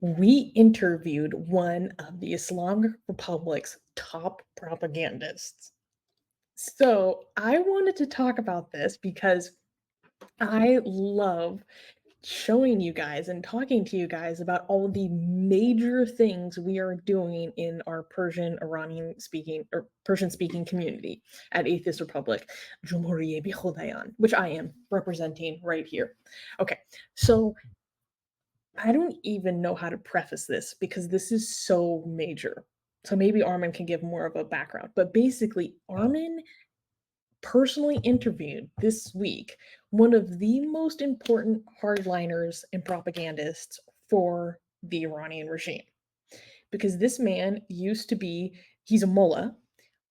we interviewed one of the Islamic Republic's top propagandists. So I wanted to talk about this because I love showing you guys and talking to you guys about all the major things we are doing in our Persian Iranian speaking or Persian speaking community at Atheist Republic, Jumhuriye Bi Khodayan, which I am representing right here. Okay, so I don't even know how to preface this because this is so major. So maybe Armin can give more of a background. But basically, Yeah. Armin personally interviewed this week one of the most important hardliners and propagandists for the Iranian regime. Because this man used to be, he's a mullah,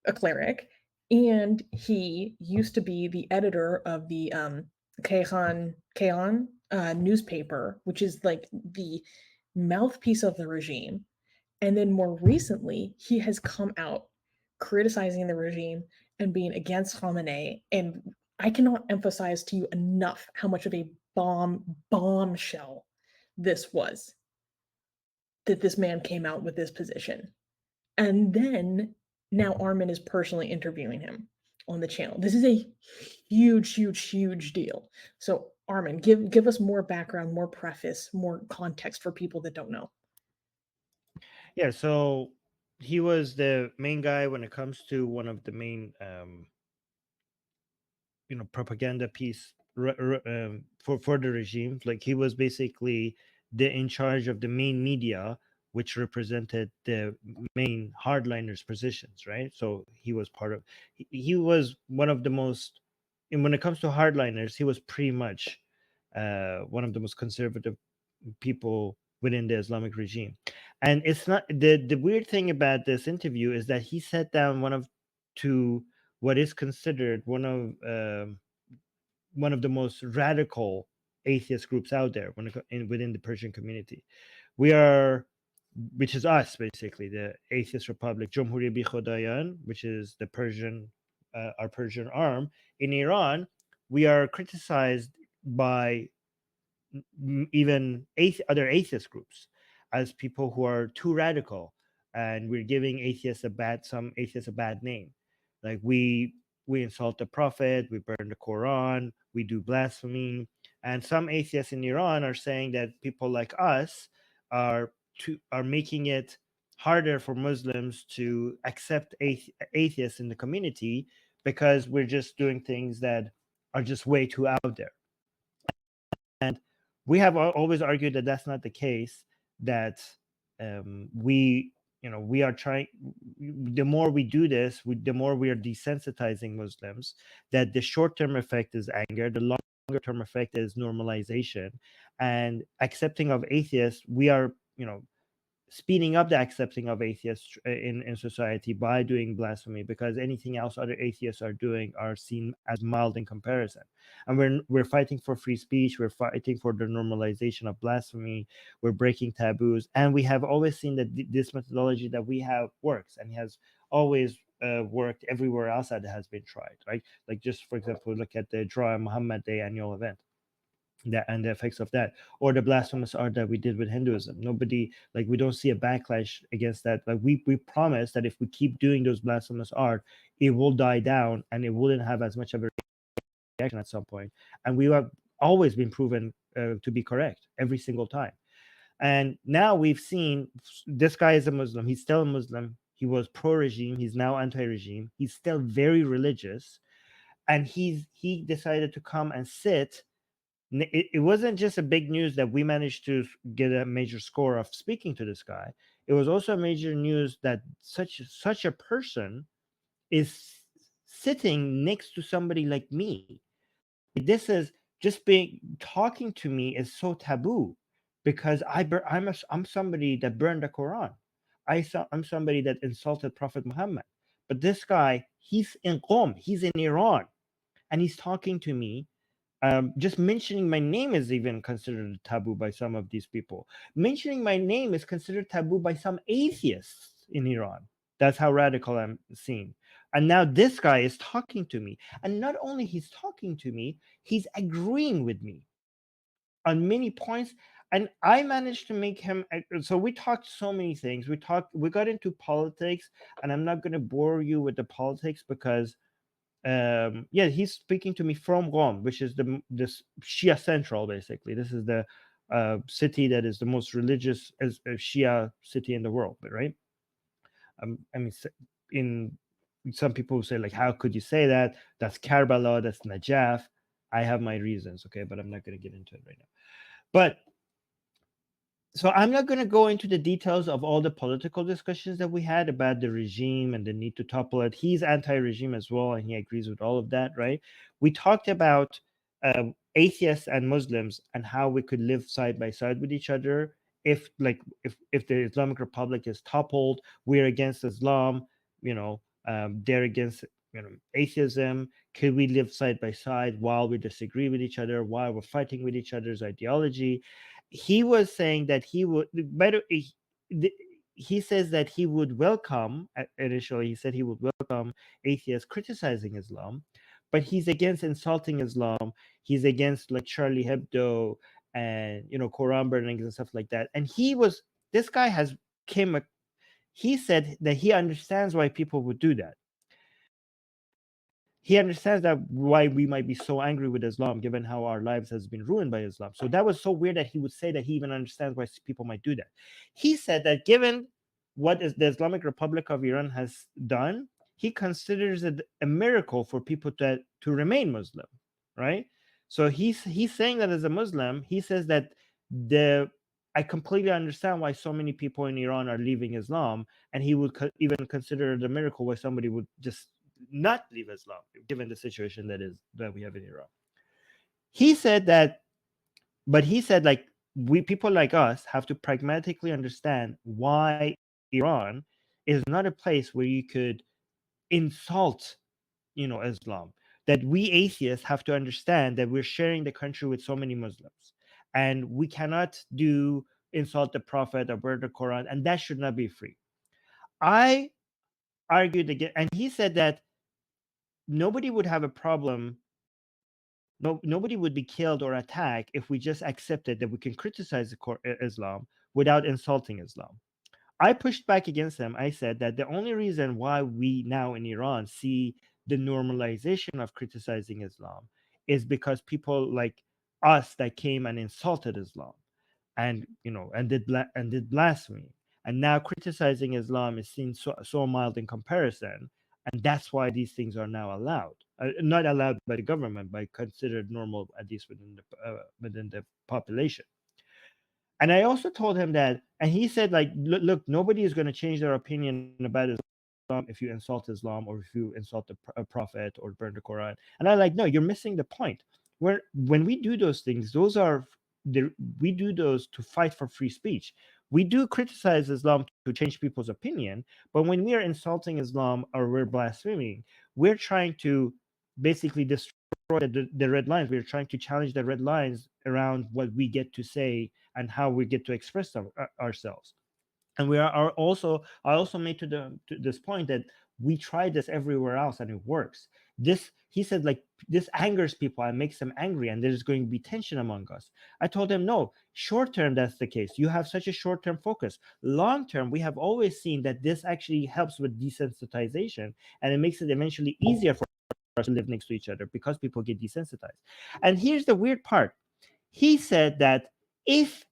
a cleric, and he used to be the editor of the Kayhan newspaper, which is like the mouthpiece of the regime. And then more recently, he has come out criticizing the regime and being against Khamenei. And I cannot emphasize to you enough how much of a bombshell this was that this man came out with this position. And then now Armin is personally interviewing him on the channel. This is a huge, huge, huge deal. So Armin, give us more background, more preface, more context for people that don't know. Yeah, so he was the main guy when it comes to one of the main propaganda piece for the regime. Like, he was basically the in charge of the main media, which represented the main hardliners positions, right? So he was part of, he was one of the most, and when it comes to hardliners, he was pretty much one of the most conservative people within the Islamic regime. And it's not, the weird thing about this interview is that he sat down one of to what is considered one of the most radical atheist groups out there within the Persian community. We are, which is us basically, the Atheist Republic, Jumhuriye Bi Khodayan, which is the Persian, our Persian arm in Iran. We are criticized by even other atheist groups as people who are too radical, and we're giving some atheists a bad name. Like, we insult the prophet, we burn the Quran, we do blasphemy. And some atheists in Iran are saying that people like us are making it harder for Muslims to accept atheists in the community, because we're just doing things that are just way too out there. And we have always argued that that's not the case. That we are trying. The more we do this, the more we are desensitizing Muslims. That the short-term effect is anger. The longer-term effect is normalization, and accepting of atheists. We are, speeding up the accepting of atheists in society by doing blasphemy, because anything else other atheists are doing are seen as mild in comparison. And we're fighting for free speech, we're fighting for the normalization of blasphemy, we're breaking taboos, and we have always seen that this methodology that we have works, and has always worked everywhere else that it has been tried, right? Like, just for example, look at the Dra Muhammad Day annual event, that and the effects of that, or the blasphemous art that we did with Hinduism. Nobody, like, we don't see a backlash against that. Like, we promise that if we keep doing those blasphemous art, it will die down and it wouldn't have as much of a reaction at some point. And we have always been proven to be correct every single time. And now we've seen this guy is a Muslim. He's still a Muslim. He was pro-regime. He's now anti-regime. He's still very religious, and he decided to come and sit. It wasn't just a big news that we managed to get a major score of speaking to this guy. It was also a major news that such a person is sitting next to somebody like me. This is just being talking to me is so taboo, because I'm somebody that burned the Quran. I'm somebody that insulted Prophet Muhammad. But this guy, he's in Qom, he's in Iran, and he's talking to me. Just mentioning my name is even considered taboo by some of these people. Mentioning my name is considered taboo by some atheists in Iran. That's how radical I'm seen. And now this guy is talking to me. And not only he's talking to me, he's agreeing with me on many points. and I managed to make him. So we talked so many things. We got into politics, and I'm not going to bore you with the politics because yeah, he's speaking to me from Qom, which is this Shia central, basically. This is the city that is the most religious Shia city in the world, right? I mean, in some people say like, how could you say that? That's Karbala, that's Najaf. I have my reasons, okay, but I'm not going to get into it right now. But so I'm not going to go into the details of all the political discussions that we had about the regime and the need to topple it. He's anti-regime as well, and he agrees with all of that, right? We talked about atheists and Muslims and how we could live side by side with each other. If the Islamic Republic is toppled, we're against Islam, they're against atheism. Could we live side by side while we disagree with each other, while we're fighting with each other's ideology? He was saying that he would better he says that he would welcome, initially he said he would welcome atheists criticizing Islam, but he's against insulting Islam. He's against like Charlie Hebdo and Quran burnings and stuff like that. And this guy he said that he understands why people would do that. He understands that why we might be so angry with Islam, given how our lives has been ruined by Islam. So that was so weird that he would say that he even understands why people might do that. He said that given what is the Islamic Republic of Iran has done, he considers it a miracle for people to remain Muslim, right? So he's saying that as a Muslim, he says that I completely understand why so many people in Iran are leaving Islam, and he would even consider it a miracle why somebody would just not leave Islam, given the situation that we have in Iran. He said that, but he said like people like us have to pragmatically understand why Iran is not a place where you could insult, Islam. That we atheists have to understand that we're sharing the country with so many Muslims, and we cannot insult the Prophet or burn the Quran, and that should not be free. I argued again, and he said that nobody would have a problem. Nobody would be killed or attacked if we just accepted that we can criticize Islam without insulting Islam. I pushed back against him. I said that the only reason why we now in Iran see the normalization of criticizing Islam is because people like us that came and insulted Islam and did blasphemy, and now criticizing Islam is seen so mild in comparison, and that's why these things are now allowed, not allowed by the government, but considered normal, at least within the population. And I also told him that, and he said like, look, nobody is going to change their opinion about Islam if you insult Islam or if you insult the prophet or burn the Quran. And I like, no, you're missing the point. When we do those things, we do those to fight for free speech. We do criticize Islam to change people's opinion, but when we are insulting Islam or we're blaspheming, we're trying to basically destroy the red lines. We're trying to challenge the red lines around what we get to say and how we get to express ourselves. And I also made to this point that we tried this everywhere else and it works. He said like, this angers people and makes them angry, and there's going to be tension among us. I told him, no, short term that's the case. You have such a short term focus. Long term, we have always seen that this actually helps with desensitization, and it makes it eventually easier for us to live next to each other because people get desensitized. And here's the weird part. He said that if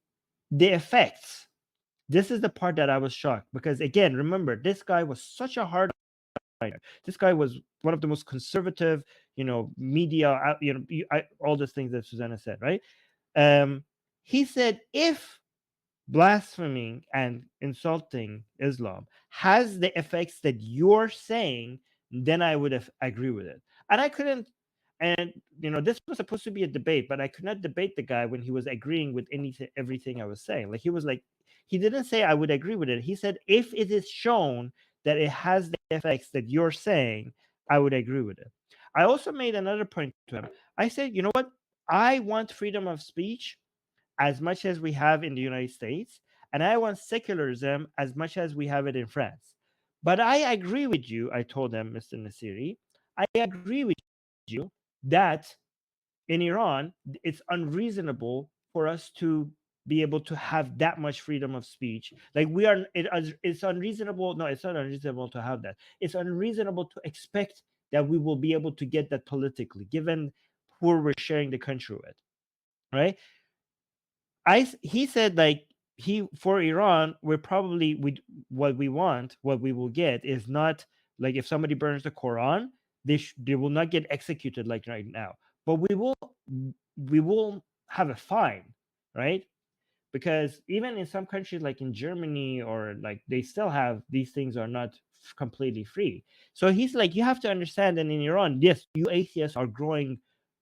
the effects, this is the part that I was shocked, because again, remember, this guy was such a hardliner. This guy was one of the most conservative, media, all those things that Susanna said, right? He said if blaspheming and insulting Islam has the effects that you're saying, then I would have agree with it. And I couldn't. And this was supposed to be a debate, but I could not debate the guy when he was agreeing with everything I was saying. Like, he was like, he didn't say I would agree with it. He said if it is shown that it has the effects that you're saying, I would agree with it. I also made another point to him. I said, you know what? I want freedom of speech as much as we have in the United States, and I want secularism as much as we have it in France. But I agree with you, I told them, Mr. Nasiri, I agree with you that in Iran, it's unreasonable for us to be able to have that much freedom of speech. Like it's unreasonable. No, it's not unreasonable to have that. It's unreasonable to expect that we will be able to get that politically, given who we're sharing the country with, right? He said, like, for Iran, what we want, what we will get is not like, if somebody burns the Quran, they will not get executed like right now, but we will have a fine, right? Because even in some countries like in Germany, or like, they still have, these things are not completely free. So he's like, you have to understand that in Iran, yes, you atheists are growing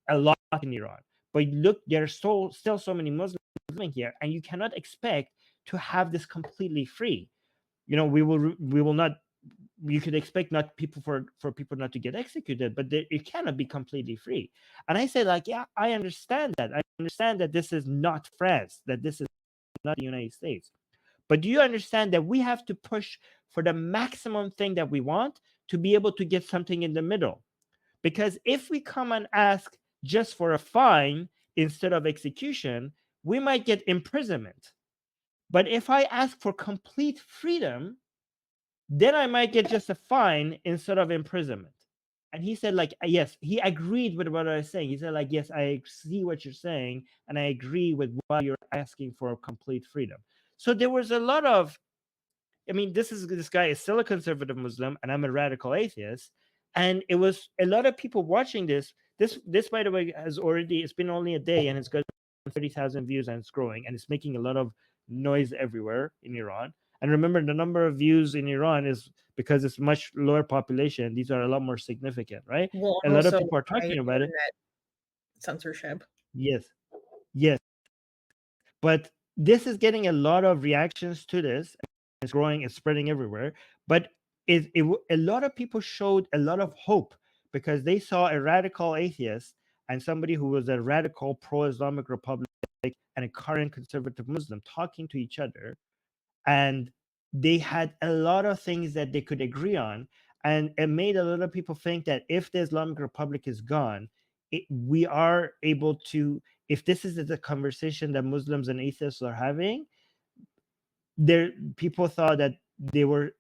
a lot in Iran, but look, there's still so many Muslims living here, and you cannot expect to have this completely free. We will not, you could expect not people for people not to get executed, but it cannot be completely free. And I said, like, yeah, I understand that. I understand that this is not France, that this is not the United States. But do you understand that we have to push for the maximum thing that we want to be able to get something in the middle? Because if we come and ask just for a fine instead of execution, we might get imprisonment. But if I ask for complete freedom, then I might get just a fine instead of imprisonment. And he said, like, yes, he agreed with what I was saying. He said, like, yes, I see what you're saying, and I agree with why you're asking for complete freedom. So there was a lot of, I mean, this guy is still a conservative Muslim, and I'm a radical atheist. And it was a lot of people watching this. This, by the way, it's been only a day, and it's got 30,000 views, and it's growing, and it's making a lot of noise everywhere in Iran. And remember, the number of views in Iran is because it's much lower population. These are a lot more significant, right? Well, A and lot of also people are high talking about it. internet censorship. Yes, yes. But this is getting a lot of reactions to this. It's growing, it's spreading everywhere. But a lot of people showed a lot of hope because they saw a radical atheist and somebody who was a radical pro-Islamic Republic and a current conservative Muslim talking to each other, and they had a lot of things that they could agree on, and it made a lot of people think that if the Islamic Republic is gone, we are able to, if this is the conversation that Muslims and atheists are having, there people thought that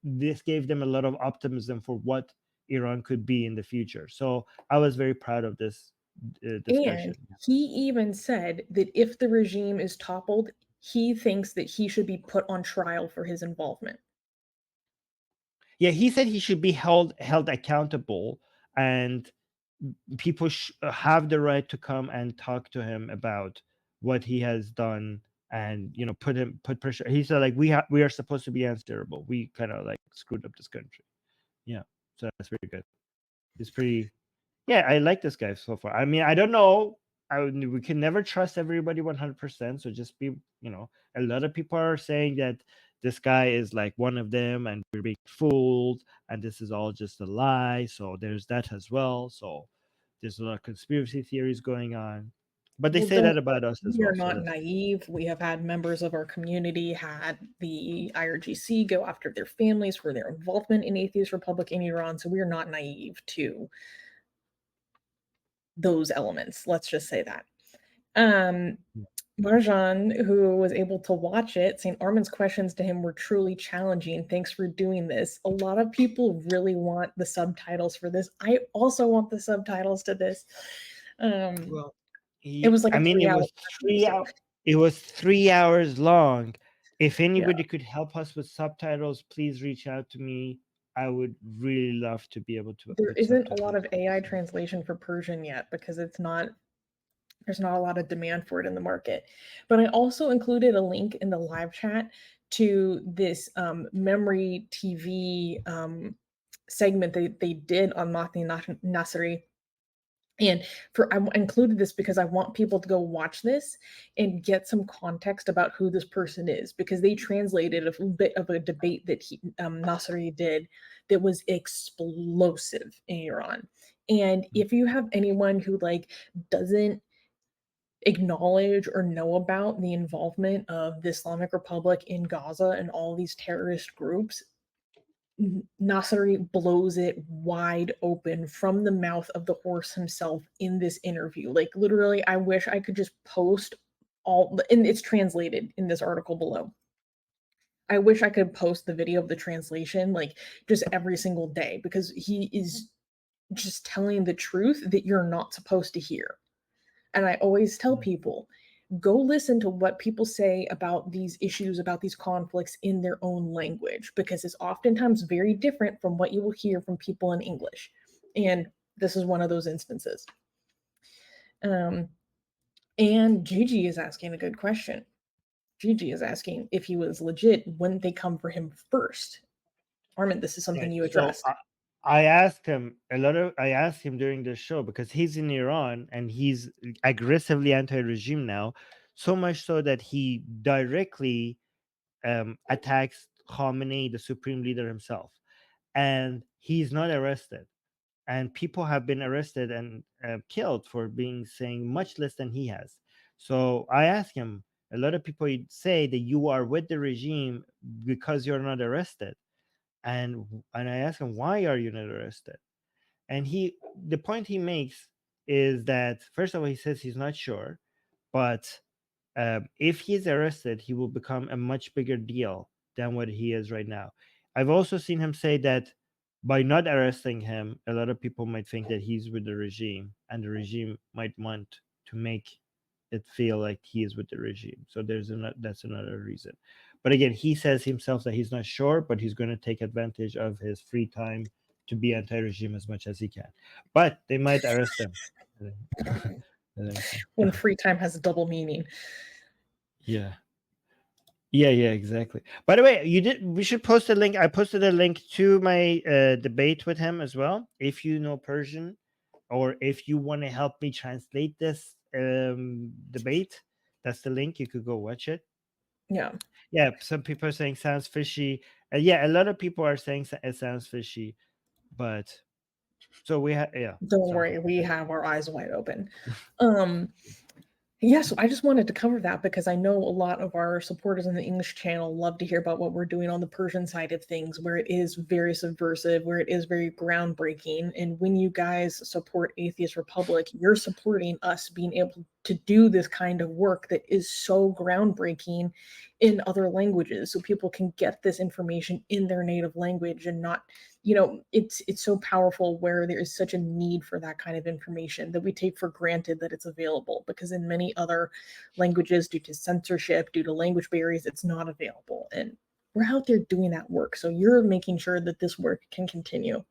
this gave them a lot of optimism for what Iran could be in the future. So I was very proud of this discussion. And he even said that if the regime is toppled, he thinks that he should be put on trial for his involvement. Yeah, he said he should be held accountable, and people have the right to come and talk to him about what he has done, and put pressure. He said, like, we are supposed to be answerable. We kind of like screwed up this country. Yeah, so that's very good. It's pretty. Yeah, I like this guy so far. I mean, I don't know. We can never trust everybody 100%. So just be, a lot of people are saying that this guy is like one of them and we're being fooled and this is all just a lie. So there's that as well. So there's a lot of conspiracy theories going on. But they Well, say don't that about us as we are well. So not naive. We have had members of our community had the IRGC go after their families for their involvement in Atheist Republic in Iran. So we are not naive to those elements. Let's just say that. Marjan, who was able to watch it, St. Armin's questions to him were truly challenging. Thanks for doing this. A lot of people really want the subtitles for this. I also want the subtitles to this. well, It was like I a mean, 3-hour it was 3 hours long. If Yeah. anybody could help us with subtitles, please reach out to me. I would really love to be able to There put isn't a subtitles. lot of AI translation for Persian yet because there's not a lot of demand for it in the market. But I also included a link in the live chat to this memory TV segment they did on Mahdi Nasri. And I included this because I want people to go watch this and get some context about who this person is, because they translated a bit of a debate that Nasri did that was explosive in Iran. And if you have anyone who doesn't acknowledge or know about the involvement of the Islamic Republic in Gaza and all these terrorist groups, Nasri blows it wide open from the mouth of the horse himself in this interview. Like, literally, I wish I could just post and it's translated in this article below. I wish I could post the video of the translation, like, just every single day, because he is just telling the truth that you're not supposed to hear. And I always tell people, go listen to what people say about these issues, about these conflicts in their own language, because it's oftentimes very different from what you will hear from people in English. And this is one of those instances. And Gigi is asking a good question. Gigi is asking if he was legit, wouldn't they come for him first? Armin, this is something you So addressed. I asked him I asked him during the show, because he's in Iran and he's aggressively anti-regime now, so much so that he directly attacks Khamenei, the supreme leader himself, and he's not arrested. And people have been arrested and killed for saying much less than he has. So I asked him, a lot of people say that you are with the regime because you're not arrested. And I asked him, why are you not arrested? And the point he makes is that, first of all, he says he's not sure, but if he's arrested, he will become a much bigger deal than what he is right now. I've also seen him say that by not arresting him, a lot of people might think that he's with the regime, and the regime might want to make it feel like he is with the regime. So that's another reason. But again, he says himself that he's not sure, but he's going to take advantage of his free time to be anti-regime as much as he can. But they might arrest him. When free time has a double meaning. Yeah, exactly. By the way, we should post a link. I posted a link to my debate with him as well. If you know Persian, or if you want to help me translate this debate, that's the link. You could go watch it. Yeah, some people are saying sounds fishy. Yeah, a lot of people are saying it sounds fishy, but so we have, yeah. Don't worry, we have our eyes wide open. Yeah, so I just wanted to cover that because I know a lot of our supporters in the English channel love to hear about what we're doing on the Persian side of things, where it is very subversive, where it is very groundbreaking. And when you guys support Atheist Republic, you're supporting us being able to do this kind of work that is so groundbreaking in other languages, so people can get this information in their native language and not, it's so powerful where there is such a need for that kind of information that we take for granted that it's available, because in many other languages, due to censorship, due to language barriers, it's not available. And we're out there doing that work, so you're making sure that this work can continue.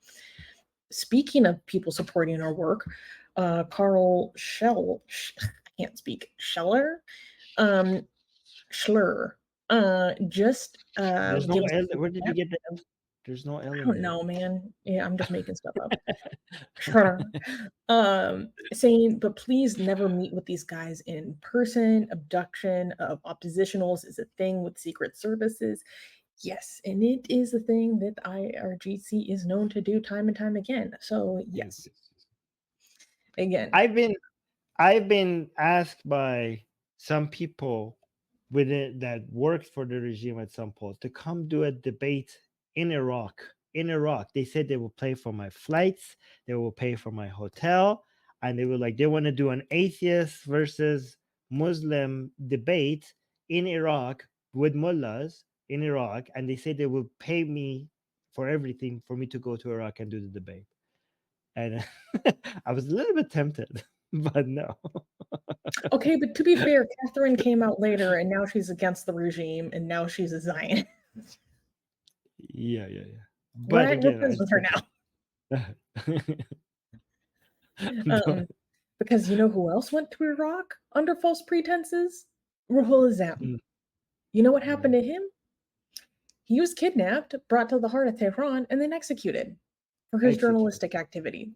Speaking of people supporting our work, Carl Scheller, just there's no L. Where did you get the L? There's no L. I don't know, man. Yeah, I'm just making stuff up. Sure. Saying, but please never meet with these guys in person. Abduction of oppositionals is a thing with secret services. Yes, and it is a thing that IRGC is known to do time and time again. So yes. Again, I've been asked by some people that worked for the regime at some point to come do a debate in Iraq. They said they will pay for my flights, they will pay for my hotel, and they want to do an atheist versus Muslim debate in Iraq with mullahs in Iraq, and they said they will pay me for everything for me to go to Iraq and do the debate. And I was a little bit tempted, but no. Okay, but to be fair, Catherine came out later, and now she's against the regime, and now she's a Zionist. Yeah. But again, we're friends with her now. Because you know who else went to Iraq under false pretenses? Ruhul Azam. You know what happened to him? He was kidnapped, brought to the heart of Tehran, and then executed for his journalistic activity.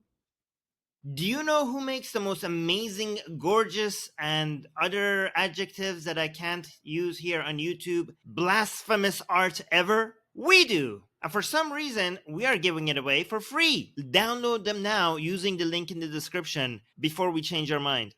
Do you know who makes the most amazing, gorgeous, and other adjectives that I can't use here on YouTube, blasphemous art ever? We do! And for some reason, we are giving it away for free. Download them now using the link in the description before we change our mind.